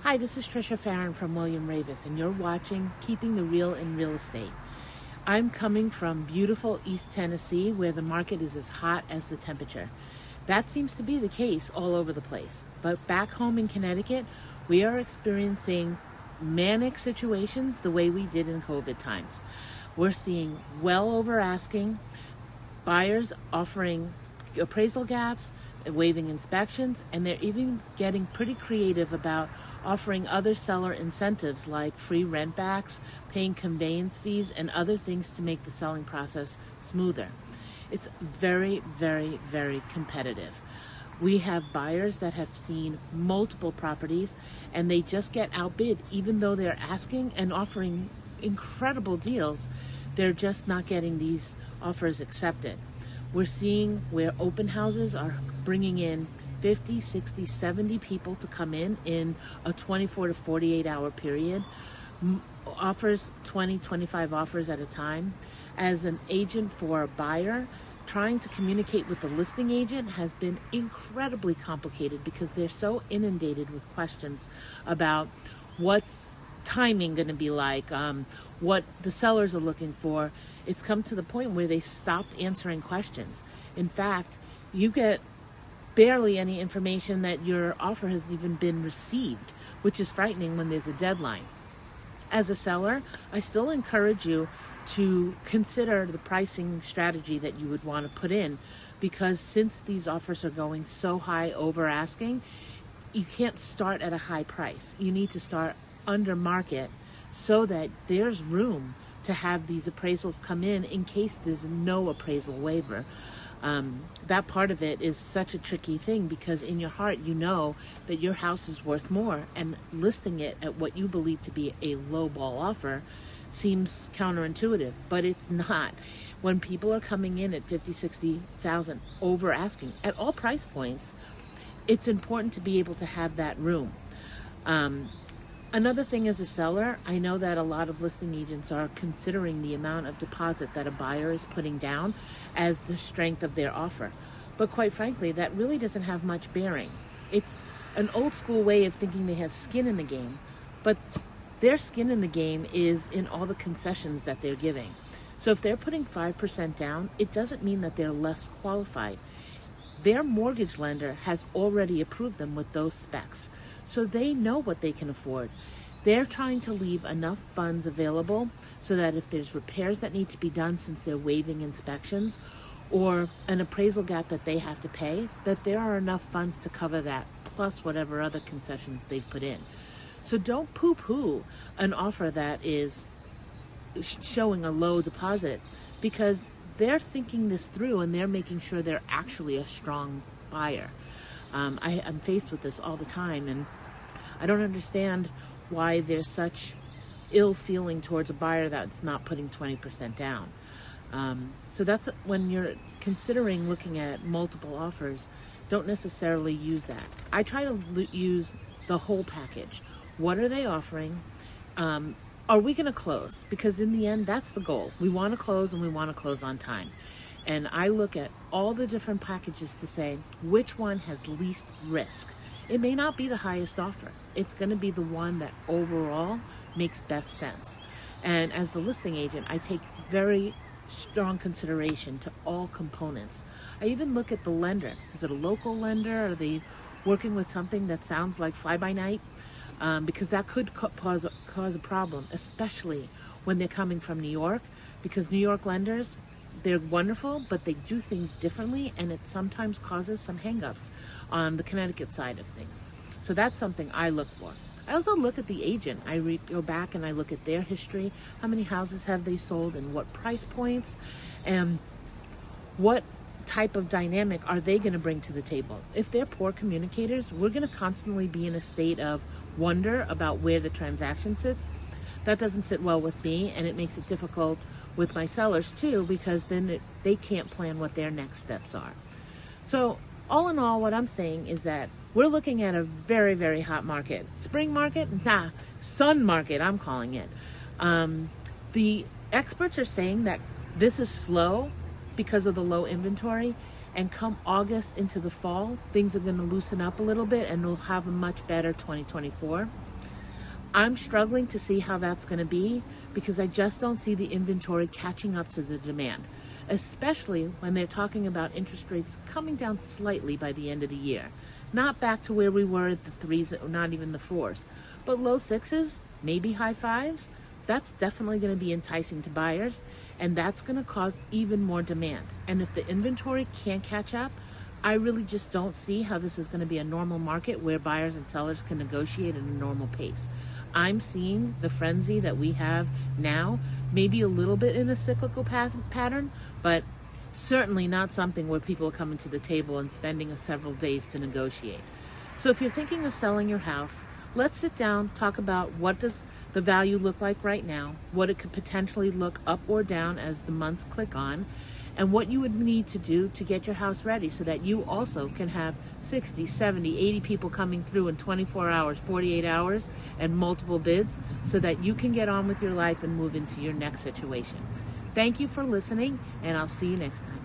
Hi, this is Trisha Farron from William Ravis, and you're watching Keeping the Real in Real Estate. I'm coming from beautiful East Tennessee, where the market is as hot as the temperature. That seems to be the case all over the place. But back home in Connecticut, we are experiencing manic situations the way we did in COVID times. We're seeing well over asking, buyers offering appraisal gaps, waiving inspections, and they're even getting pretty creative about offering other seller incentives like free rent backs, paying conveyance fees, and other things to make the selling process smoother. It's very, very, very competitive. We have buyers that have seen multiple properties and they just get outbid even though they're asking and offering incredible deals. They're just not getting these offers accepted. We're seeing where open houses are bringing in 50, 60, 70 people to come in a 24 to 48 hour period. Offers 20, 25 offers at a time. As an agent for a buyer, trying to communicate with the listing agent has been incredibly complicated because they're so inundated with questions about what's timing going to be like, what the sellers are looking for. It's come to the point where they've stopped answering questions. In fact, you get barely any information that your offer has even been received, which is frightening when there's a deadline. As a seller, I still encourage you to consider the pricing strategy that you would want to put in, because since these offers are going so high over asking, you can't start at a high price. You need to start under market so that there's room to have these appraisals come in case there's no appraisal waiver. That part of it is such a tricky thing because in your heart you know that your house is worth more, and listing it at what you believe to be a low ball offer seems counterintuitive, but it's not. When people are coming in at 50, 60,000 over asking at all price points, it's important to be able to have that room. Another thing, as a seller, I know that a lot of listing agents are considering the amount of deposit that a buyer is putting down as the strength of their offer. But quite frankly, that really doesn't have much bearing. It's an old school way of thinking they have skin in the game, but their skin in the game is in all the concessions that they're giving. So if they're putting 5% down, it doesn't mean that they're less qualified. Their mortgage lender has already approved them with those specs, so they know what they can afford. They're trying to leave enough funds available so that if there's repairs that need to be done since they're waiving inspections, or an appraisal gap that they have to pay, that there are enough funds to cover that, plus whatever other concessions they've put in. So don't poo-poo an offer that is showing a low deposit, because they're thinking this through and they're making sure they're actually a strong buyer. I'm faced with this all the time, and I don't understand why there's such ill feeling towards a buyer that's not putting 20% down. So that's when you're considering looking at multiple offers, don't necessarily use that. I try to use the whole package. What are they offering? Are we going to close? Because in the end, that's the goal. We want to close, and we want to close on time. And I look at all the different packages to say which one has least risk. It may not be the highest offer. It's going to be the one that overall makes best sense. And as the listing agent, I take very strong consideration to all components. I even look at the lender. Is it a local lender? Are they working with something that sounds like fly-by-night? Because that could cause a problem, especially when they're coming from New York, because New York lenders, they're wonderful, but they do things differently, and it sometimes causes some hangups on the Connecticut side of things. So that's something I look for. I also look at the agent. I go back and I look at their history. How many houses have they sold, and what price points, and what type of dynamic are they going to bring to the table? If they're poor communicators, we're going to constantly be in a state of wonder about where the transaction sits. That doesn't sit well with me, and it makes it difficult with my sellers too, because then they can't plan what their next steps are. So all in all, what I'm saying is that we're looking at a very, very hot market. Spring market? Sun market, I'm calling it. The experts are saying that this is slow because of the low inventory, and come August into the fall, things are going to loosen up a little bit, and we'll have a much better 2024. I'm struggling to see how that's going to be because I just don't see the inventory catching up to the demand, especially when they're talking about interest rates coming down slightly by the end of the year. Not back to where we were at the 3s, or not even the 4s, but low 6s, maybe high 5s. That's definitely going to be enticing to buyers, and that's going to cause even more demand. And if the inventory can't catch up, I really just don't see how this is going to be a normal market where buyers and sellers can negotiate at a normal pace. I'm seeing the frenzy that we have now, maybe a little bit in a cyclical pattern, but certainly not something where people are coming to the table and spending several days to negotiate. So if you're thinking of selling your house, let's sit down, talk about what does the value look like right now, what it could potentially look up or down as the months click on, and what you would need to do to get your house ready so that you also can have 60, 70, 80 people coming through in 24 hours, 48 hours, and multiple bids so that you can get on with your life and move into your next situation. Thank you for listening, and I'll see you next time.